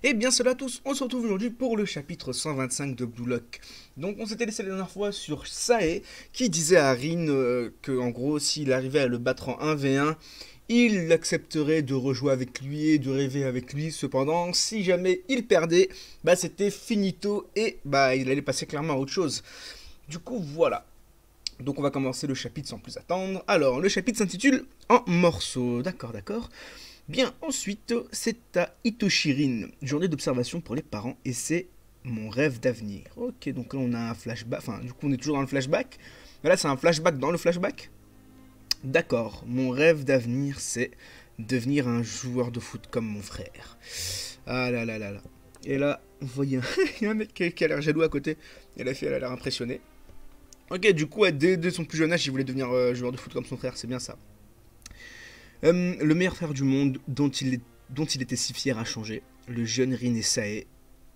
Eh bien salut à tous, on se retrouve aujourd'hui pour le chapitre 125 de Blue Lock. Donc on s'était laissé la dernière fois sur Sae qui disait à Rin que en gros s'il arrivait à le battre en 1v1, il accepterait de rejouer avec lui et de rêver avec lui. Cependant, si jamais il perdait, bah c'était finito et bah il allait passer clairement à autre chose. Du coup voilà. Donc on va commencer le chapitre sans plus attendre. Alors le chapitre s'intitule En morceaux. D'accord, d'accord. Bien, ensuite, c'est à Itoshirin, journée d'observation pour les parents, et c'est mon rêve d'avenir. Ok, donc là on a un flashback, enfin du coup on est toujours dans le flashback, mais là c'est un flashback dans le flashback. D'accord, mon rêve d'avenir c'est devenir un joueur de foot comme mon frère. Ah là là là là. Et là, vous voyez, il y a un mec qui a l'air jaloux à côté, et la fille elle a l'air impressionnée. Ok, du coup, dès son plus jeune âge, il voulait devenir joueur de foot comme son frère, c'est bien ça. Le meilleur frère du monde dont il était si fier a changé. Le jeune Rin et Sae,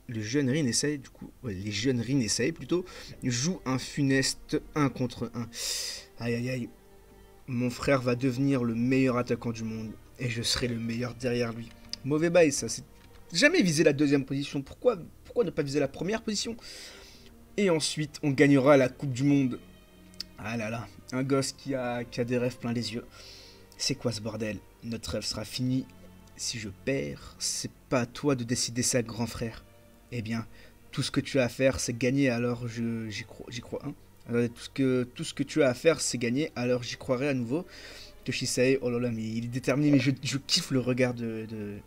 du coup, ouais, les jeunes Rin et Sae plutôt, jouent un funeste 1 contre 1. Aïe aïe aïe. Mon frère va devenir le meilleur attaquant du monde et je serai le meilleur derrière lui. Mauvais bail ça, c'est jamais viser la deuxième position. Pourquoi ne pas viser la première position? Et ensuite, on gagnera la Coupe du Monde. Ah là là, un gosse qui a des rêves plein les yeux. C'est quoi ce bordel? Notre rêve sera fini. Si je perds, c'est pas à toi de décider ça, grand frère. Eh bien, tout ce que tu as à faire, c'est gagner, alors j'y crois, hein. Tout ce que tu as à faire, c'est gagner, alors j'y croirai à nouveau. Toshisae, oh là là, mais il est déterminé, mais je kiffe le regard de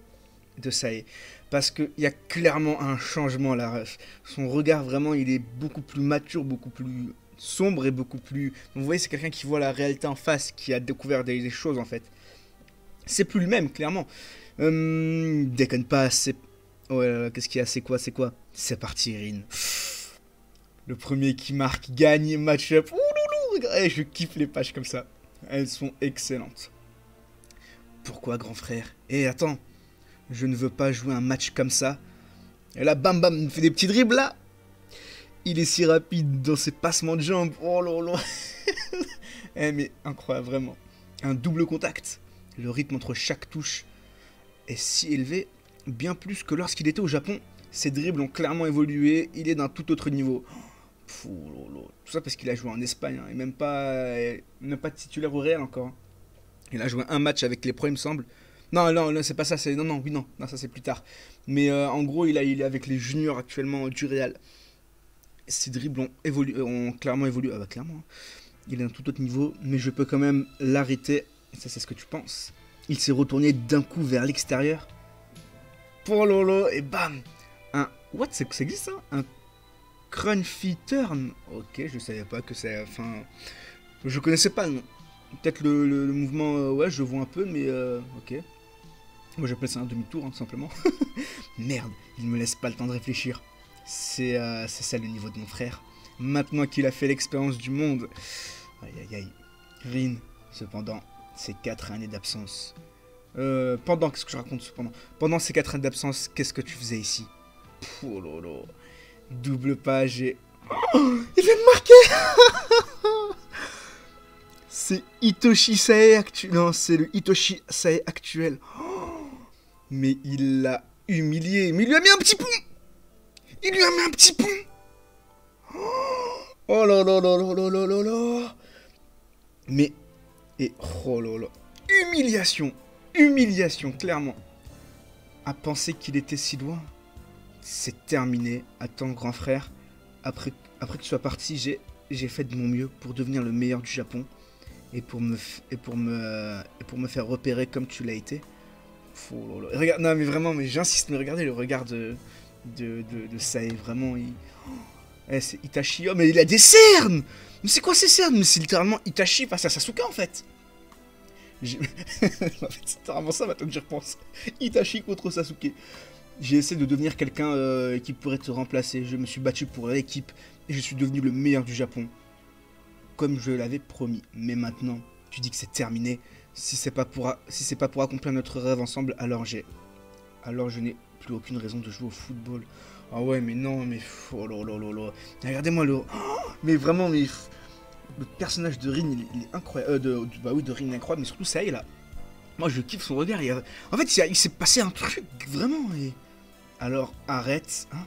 Sae. Parce qu'il y a clairement un changement là, ref. Son regard, vraiment, il est beaucoup plus mature, beaucoup plus sombre et beaucoup plus... Vous voyez, c'est quelqu'un qui voit la réalité en face, qui a découvert des choses en fait. C'est plus le même, clairement. Déconne pas, c'est... Oh là là, qu'est-ce qu'il y a? C'est quoi? C'est parti, Rin. Le premier qui marque gagne, match-up. Ouloulou, je kiffe les pages comme ça. Elles sont excellentes. Pourquoi, grand frère? Eh, attends. Je ne veux pas jouer un match comme ça. Et là, bam bam, il fait des petits dribbles là. Il est si rapide dans ses passements de jambes. Oh là là. Eh mais incroyable, vraiment. Un double contact. Le rythme entre chaque touche est si élevé, bien plus que lorsqu'il était au Japon. Ses dribbles ont clairement évolué, il est d'un tout autre niveau. Pfff, tout ça parce qu'il a joué en Espagne, hein, et même pas titulaire au Real encore. Il a joué un match avec les pros, il me semble. Non, non, non c'est pas ça, c'est... Non, non, oui, non, non ça c'est plus tard. Mais en gros, il est avec les juniors actuellement du Real. Ses dribbles ont clairement évolué. Ah bah clairement, hein. Il est à un tout autre niveau, mais je peux quand même l'arrêter. Ça, c'est ce que tu penses. Il s'est retourné d'un coup vers l'extérieur. Pour Lolo, et bam. What, ça existe ça? Un Crunchy Turn. Ok, je savais pas que c'est... Enfin... Je connaissais pas, non. Peut-être le mouvement, ouais, je vois un peu, mais ok. Moi, j'appelle ça un demi-tour, hein, tout simplement. Merde, il me laisse pas le temps de réfléchir. C'est ça le niveau de mon frère. Maintenant qu'il a fait l'expérience du monde. Aïe aïe aïe. Rin, cependant, ces 4 années d'absence. Qu'est-ce que je raconte cependant? Pendant ces 4 années d'absence, qu'est-ce que tu faisais ici? Oh lolo. Double page et... Oh, il vient de marquer. C'est Hitoshi Sae actuel. Non, c'est le Hitoshi Sae actuel. Oh, mais il l'a humilié. Mais il lui a mis un petit pont. Il lui a mis un petit pont. Oh là là là là là là là là. Mais... Et... Oh là là. Humiliation. Humiliation, clairement. À penser qu'il était si loin. C'est terminé. Attends, grand frère. Après que tu sois parti, j'ai fait de mon mieux pour devenir le meilleur du Japon. Et pour me faire repérer comme tu l'as été. Oh là là. Regarde, non mais vraiment, mais j'insiste, mais regardez le regard de Sae, vraiment, c'est Itachi, oh mais il a des cernes. Mais c'est quoi ces cernes? Mais c'est littéralement Itachi face à Sasuke en fait. En fait, c'est vraiment ça maintenant que j'y repense. Itachi contre Sasuke. J'ai essayé de devenir quelqu'un qui pourrait te remplacer. Je me suis battu pour l'équipe et je suis devenu le meilleur du Japon. Comme je l'avais promis. Mais maintenant, tu dis que c'est terminé. Si c'est pas pour accomplir notre rêve ensemble, alors je n'ai plus aucune raison de jouer au football. Ah ouais, mais non, mais... Oh là là là là. Regardez-moi le... Oh, mais vraiment, mais... Le personnage de Rin, il est incroyable. Bah oui, de Rin, il est incroyable, mais surtout Sae, là. Moi, je kiffe son regard. En fait, il s'est passé un truc, vraiment, et... Alors arrête, hein.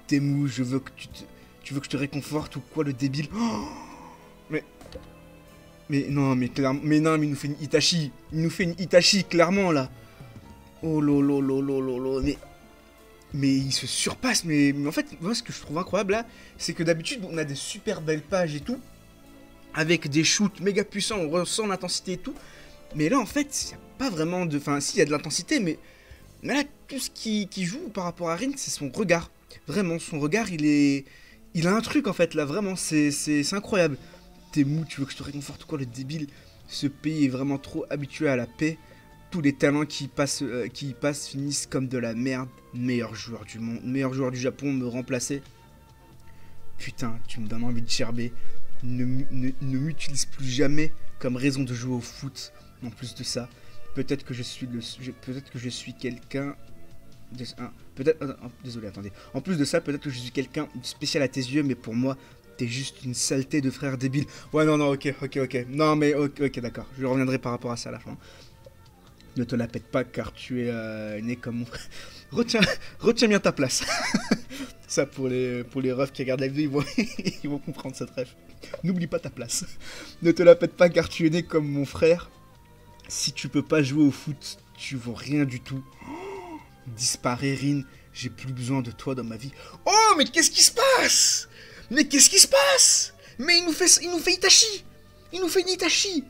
T'es mou, je veux que tu veux que je te réconforte ou quoi, le débile? Oh, mais non, mais clairement, mais non, mais il nous fait une Itachi. Il nous fait une Itachi, clairement, là. Oh lolo, lolo, lolo, mais il se surpasse, mais en fait, moi, ce que je trouve incroyable, là, c'est que d'habitude, on a des super belles pages et tout, avec des shoots méga puissants, on ressent l'intensité et tout, mais là, en fait, il n'y a pas vraiment de... Enfin, si, il y a de l'intensité, mais là, tout ce qui joue par rapport à Rin, c'est son regard. Vraiment, son regard, il a un truc, en fait, là, vraiment, c'est incroyable. T'es mou, tu veux que je te réconforte ou quoi, le débile? Ce pays est vraiment trop habitué à la paix. Tous les talents qui y passent finissent comme de la merde. Meilleur joueur du monde, meilleur joueur du Japon, me remplacer. Putain, tu me donnes envie de gerber. Ne m'utilise plus jamais comme raison de jouer au foot. En plus de ça, peut-être que je suis quelqu'un... désolé, attendez. En plus de ça, peut-être que je suis quelqu'un de spécial à tes yeux, mais pour moi, t'es juste une saleté de frère débile. Ouais, non, ok. Non, mais ok, d'accord. Je reviendrai par rapport à ça à la fin. Ne te la pète pas car tu es né comme mon frère. Retiens bien ta place. Ça, pour les refs qui regardent la vidéo, ils vont comprendre cette ref. N'oublie pas ta place. Ne te la pète pas car tu es né comme mon frère. Si tu peux pas jouer au foot, tu vaux rien du tout. Oh, disparais, Rin. J'ai plus besoin de toi dans ma vie. Oh, mais qu'est-ce qui se passe? Mais qu'est-ce qui se passe? Mais il nous fait Itachi. Il nous fait une Itachi.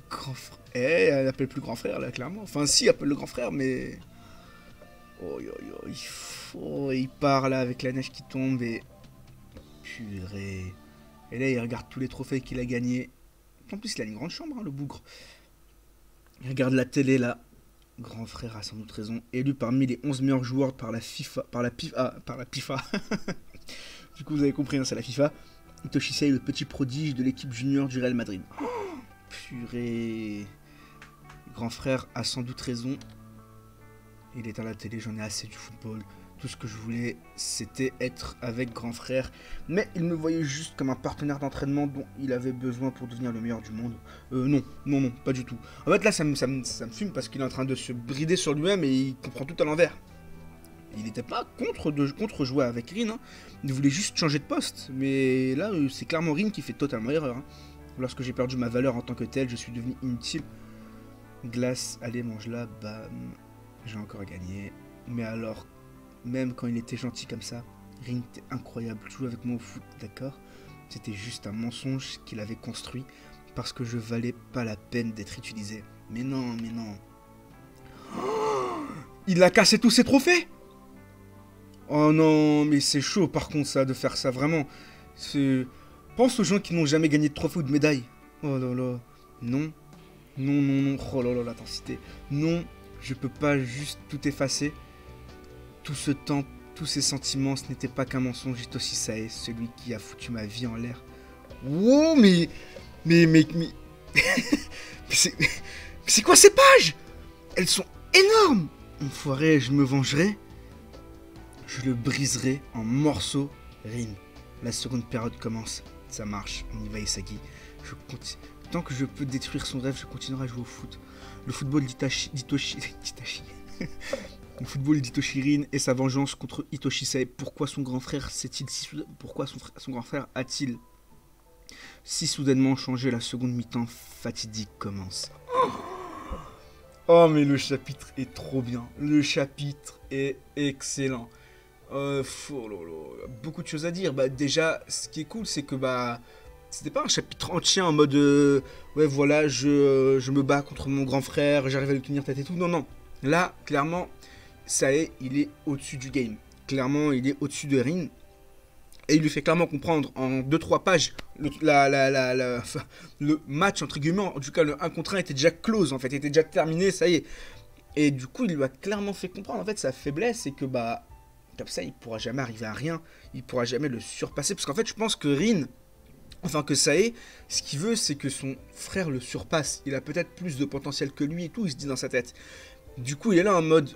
Grand frère. Elle appelle plus grand frère, là, clairement. Enfin, si, elle appelle le grand frère, mais... Oh, il part, là, avec la neige qui tombe, et... Purée. Et là, il regarde tous les trophées qu'il a gagnés. En plus, il a une grande chambre, hein, le bougre. Il regarde la télé, là. Grand frère a sans doute raison. Élu parmi les 11 meilleurs joueurs par la FIFA... Par la FIFA. Du coup, vous avez compris, hein, c'est la FIFA. Itoshi Sei, le petit prodige de l'équipe junior du Real Madrid. Oh, purée. Grand frère a sans doute raison. Il est à la télé, j'en ai assez du football. Tout ce que je voulais, c'était être avec grand frère. Mais il me voyait juste comme un partenaire d'entraînement dont il avait besoin pour devenir le meilleur du monde. Non, pas du tout. En fait, là, ça me fume parce qu'il est en train de se brider sur lui-même et il comprend tout à l'envers. Il n'était pas contre jouer avec Rin, hein. Il voulait juste changer de poste. Mais là, c'est clairement Rin qui fait totalement erreur, hein. Lorsque j'ai perdu ma valeur en tant que tel, je suis devenu inutile. Glace, allez, mange-la, bam. J'ai encore gagné. Mais alors, même quand il était gentil comme ça, Rin était incroyable. Jouer avec moi au foot, d'accord? C'était juste un mensonge qu'il avait construit parce que je valais pas la peine d'être utilisé. Mais non. Oh, il a cassé tous ses trophées? Oh non, mais c'est chaud par contre ça, de faire ça, vraiment. Pense aux gens qui n'ont jamais gagné de trophée ou de médaille. Oh là là. Non. Oh là là, l'intensité. Non, je peux pas juste tout effacer. Tout ce temps, tous ces sentiments, ce n'était pas qu'un mensonge. Itoshi Sei, celui qui a foutu ma vie en l'air. Wow, mais c'est quoi ces pages? Elles sont énormes. Enfoiré, je me vengerai. Je le briserai en morceaux. Rin, la seconde période commence. Ça marche, on y va Isagi. Je continue. Tant que je peux détruire son rêve, je continuerai à jouer au foot. Le football d'Itoshi... Le football d'Itoshi Rin et sa vengeance contre Itoshi Sei. Pourquoi son grand frère s'est-il si soudain... Pourquoi son grand frère a-t-il si soudainement changé? La seconde mi-temps fatidique commence. Oh, mais le chapitre est trop bien. Le chapitre est excellent. Beaucoup de choses à dire. Bah, déjà, ce qui est cool, c'est que c'était pas un chapitre entier en mode ouais, voilà, je me bats contre mon grand frère, j'arrive à lui tenir tête et tout. Non. Là, clairement, ça y est, il est au-dessus du game. Clairement, il est au-dessus de Rin. Et il lui fait clairement comprendre en 2-3 pages le match, entre guillemets, en tout cas le 1 contre 1 était déjà close en fait, était déjà terminé, ça y est. Et du coup, il lui a clairement fait comprendre en fait sa faiblesse, c'est que comme ça, il pourra jamais arriver à rien, il pourra jamais le surpasser. Parce qu'en fait, je pense que Rin, enfin que Sae, ce qu'il veut, c'est que son frère le surpasse. Il a peut-être plus de potentiel que lui et tout, il se dit dans sa tête. Du coup, il est là en mode,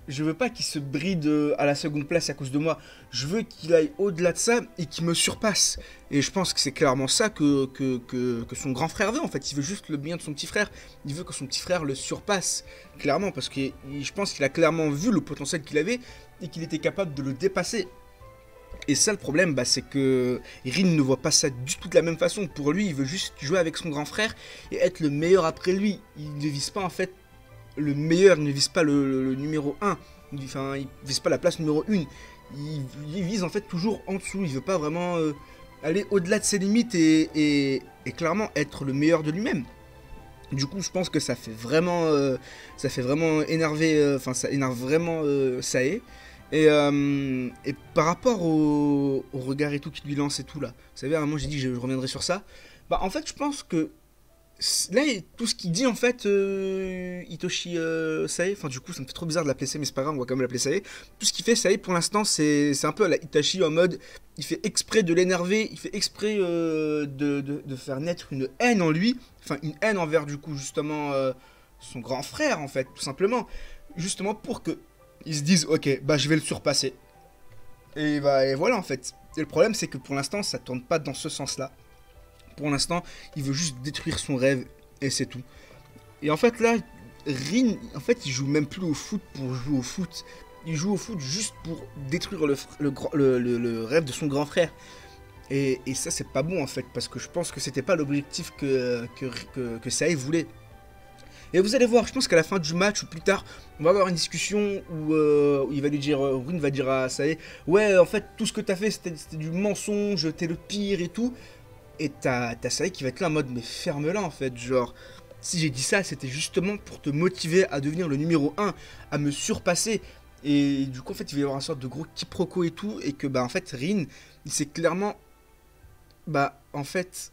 je veux pas qu'il se bride à la seconde place à cause de moi. Je veux qu'il aille au-delà de ça et qu'il me surpasse. Et je pense que c'est clairement ça que son grand frère veut en fait. Il veut juste le bien de son petit frère. Il veut que son petit frère le surpasse. Clairement, parce que je pense qu'il a clairement vu le potentiel qu'il avait et qu'il était capable de le dépasser. Et ça, le problème, bah, c'est que Rin ne voit pas ça du tout de la même façon. Pour lui, il veut juste jouer avec son grand frère et être le meilleur après lui. Il ne vise pas en fait le meilleur, il ne vise pas le numéro 1. Enfin, il vise pas la place numéro 1. Il vise en fait toujours en dessous. Il veut pas vraiment aller au-delà de ses limites et clairement être le meilleur de lui-même. Du coup, je pense que ça fait vraiment énerver, enfin ça énerve vraiment Sae. Et par rapport au regard et tout qu'il lui lance et tout là, vous savez, à un moment j'ai dit que je reviendrai sur ça. Bah en fait, je pense que là, tout ce qu'il dit en fait, Hitoshi Sae, enfin du coup ça me fait trop bizarre de l'appeler Sae, mais c'est pas grave, on va quand même l'appeler Sae. Tout ce qu'il fait Sae pour l'instant, c'est un peu à la Itachi en mode, il fait exprès de l'énerver, il fait exprès de faire naître une haine en lui, enfin une haine envers du coup justement son grand frère en fait, tout simplement. Justement pour que ils se disent ok, bah je vais le surpasser. Et, bah, et voilà en fait. Et le problème c'est que pour l'instant ça tourne pas dans ce sens là. Pour l'instant il veut juste détruire son rêve et c'est tout. Et en fait là, Rin, en fait il joue même plus au foot pour jouer au foot. Il joue au foot juste pour détruire le rêve de son grand frère. Et ça c'est pas bon en fait, parce que je pense que c'était pas l'objectif que Sae voulait. Et vous allez voir, je pense qu'à la fin du match ou plus tard, on va avoir une discussion où il va lui dire, Rin va dire à Sae, ouais, en fait, tout ce que t'as fait, c'était du mensonge, t'es le pire et tout. Et t'as Sae qui va être là en mode, mais ferme-la en fait, genre, si j'ai dit ça, c'était justement pour te motiver à devenir le numéro 1, à me surpasser. Et du coup, en fait, il va y avoir une sorte de gros quiproquo et tout, et que, bah, en fait, Rin, il s'est clairement, bah, en fait,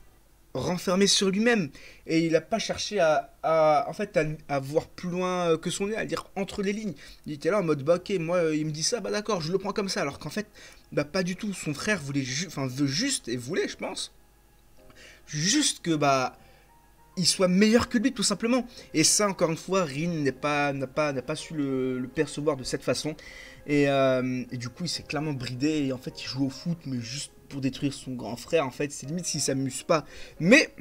renfermé sur lui-même et il n'a pas cherché en fait à voir plus loin que son nez, à lire entre les lignes. Il était là en mode bah ok, moi il me dit ça, bah d'accord, je le prends comme ça, alors qu'en fait bah pas du tout. Son frère voulait veut juste et voulait, je pense, juste que bah il soit meilleur que lui tout simplement. Et ça encore une fois, Rin n'a pas su le percevoir de cette façon et du coup il s'est clairement bridé et en fait il joue au foot mais juste pour détruire son grand frère en fait. C'est limite s'il s'amuse pas. Mais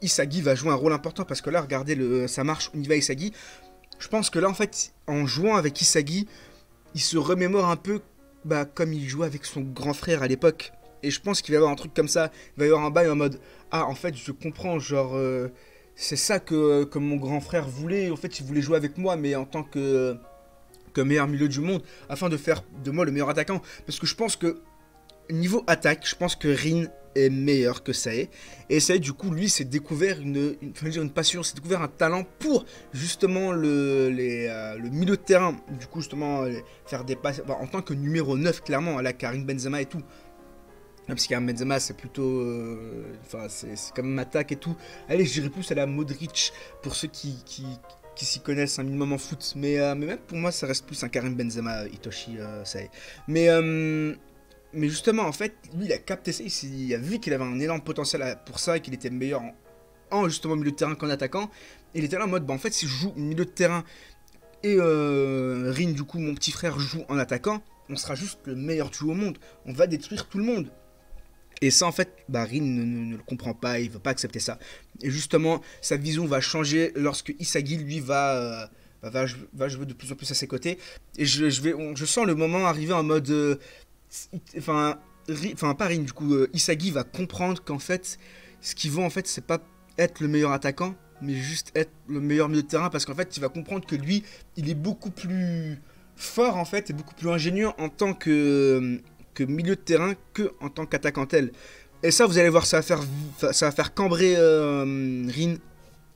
Isagi va jouer un rôle important parce que là regardez ça marche, on y va Isagi. Je pense que là en fait en jouant avec Isagi il se remémore un peu bah, comme il jouait avec son grand frère à l'époque. Et je pense qu'il va y avoir un truc comme ça. Il va y avoir un bail en mode ah, en fait, je comprends. Genre, c'est ça que mon grand frère voulait. En fait, il voulait jouer avec moi, mais en tant que meilleur milieu du monde, afin de faire de moi le meilleur attaquant. Parce que je pense que, niveau attaque, je pense que Rin est meilleur que Sae. Et Sae, du coup, lui, s'est découvert une passion, s'est découvert un talent pour justement le milieu de terrain. Du coup, justement, faire des passes en tant que numéro 9, clairement, à la Karim Benzema et tout. Parce qu'un Benzema c'est plutôt enfin c'est comme une attaque et tout. Allez, je dirais plus à la Modric pour ceux qui s'y connaissent un minimum en foot, mais même pour moi ça reste plus un Karim Benzema, Hitoshi Sae. Mais justement en fait lui il a capté ça, il a vu qu'il avait un énorme potentiel pour ça et qu'il était meilleur en justement milieu de terrain qu'en attaquant. Et il était là en mode bah en fait si je joue milieu de terrain et Rin du coup mon petit frère joue en attaquant, on sera juste le meilleur duo au monde, on va détruire tout le monde. Et ça, en fait, bah, Rin ne le comprend pas, il ne veut pas accepter ça. Et justement, sa vision va changer lorsque Isagi, lui, va jouer de plus en plus à ses côtés. Et je sens le moment arriver en mode... Enfin, pas Rin, du coup, Isagi va comprendre qu'en fait, ce qu'il veut, en fait, c'est pas être le meilleur attaquant, mais juste être le meilleur milieu de terrain. Parce qu'en fait, il va comprendre que lui, il est beaucoup plus fort, en fait, et beaucoup plus ingénieux en tant que milieu de terrain que en tant qu'attaquant tel. Et ça, vous allez voir, ça va faire cambrer Rin.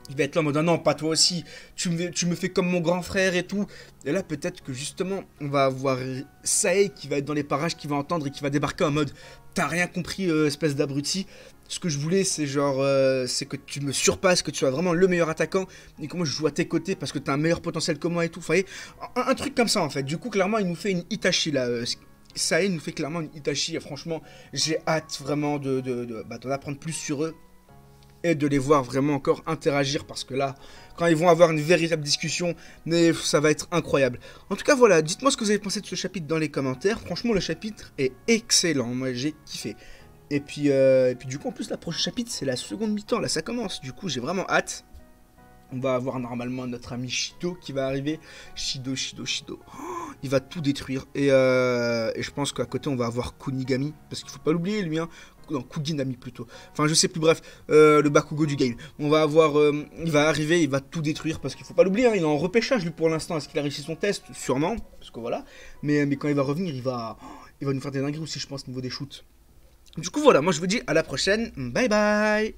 Il va être là en mode ah non, pas toi aussi, tu me fais comme mon grand frère et tout. Et là, peut-être que justement, on va avoir Sae qui va être dans les parages, qui va entendre et qui va débarquer en mode t'as rien compris, espèce d'abruti. Ce que je voulais, c'est genre, c'est que tu me surpasses, que tu sois vraiment le meilleur attaquant et que moi je joue à tes côtés parce que t'as un meilleur potentiel que moi et tout. Vous voyez, un truc comme ça en fait. Du coup, clairement, il nous fait une Itachi là. Sae nous fait clairement une Itachi et franchement j'ai hâte vraiment d'en apprendre plus sur eux et de les voir vraiment encore interagir, parce que là, quand ils vont avoir une véritable discussion, mais ça va être incroyable. En tout cas, voilà, dites-moi ce que vous avez pensé de ce chapitre dans les commentaires. Franchement, le chapitre est excellent, moi j'ai kiffé. Et puis du coup, en plus, le prochain chapitre, c'est la seconde mi-temps, là ça commence. Du coup, j'ai vraiment hâte. On va avoir normalement notre ami Shido qui va arriver. Shido. Oh, il va tout détruire. Et je pense qu'à côté, on va avoir Kunigami. Parce qu'il faut pas l'oublier, lui. Hein. Non, Kuginami plutôt. Enfin, je sais plus, bref. Le Bakugo du game. On va avoir... il va arriver, il va tout détruire. Parce qu'il faut pas l'oublier, hein, il est en repêchage, lui, pour l'instant. Est-ce qu'il a réussi son test? Sûrement. Parce que voilà. Mais quand il va revenir, il va nous faire des dingueries aussi, je pense, au niveau des shoots. Du coup, voilà. Moi, je vous dis à la prochaine. Bye bye.